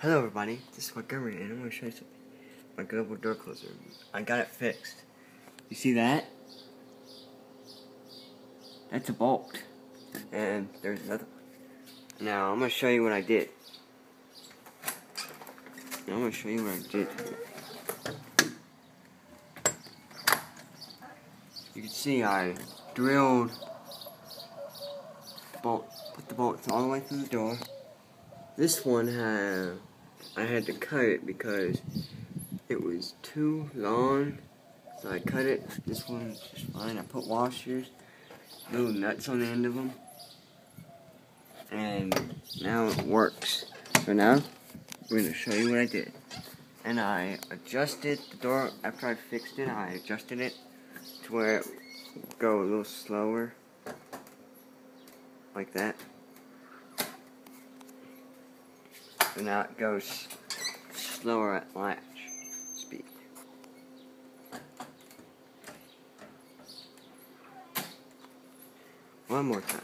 Hello everybody, this is Montgomery and I'm going to show you something. My global door closer. I got it fixed. You see that? That's a bolt. And there's another one. Now I'm going to show you what I did. You can see I drilled the bolt, put the bolts all the way through the door. This one I had to cut it because it was too long, so I cut it. This one's just fine. I put washers, little nuts on the end of them, and now it works. So now we're going to show you what I did. And I adjusted the door after I fixed it. I adjusted it to where it would go a little slower, like that. So now it goes slower at latch speed. One more time.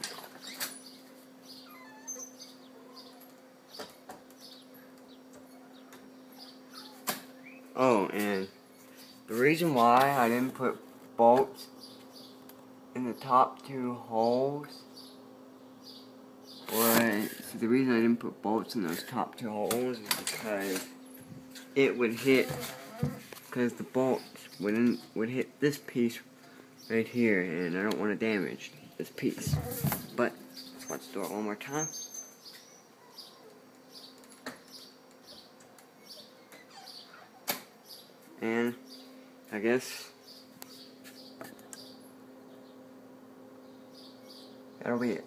Oh, and the reason why I didn't put bolts in the top two holes the reason I didn't put bolts in those top two holes is because it would hit, because the bolts would hit this piece right here, and I don't want to damage this piece. But let's do it one more time. And I guess that'll be it.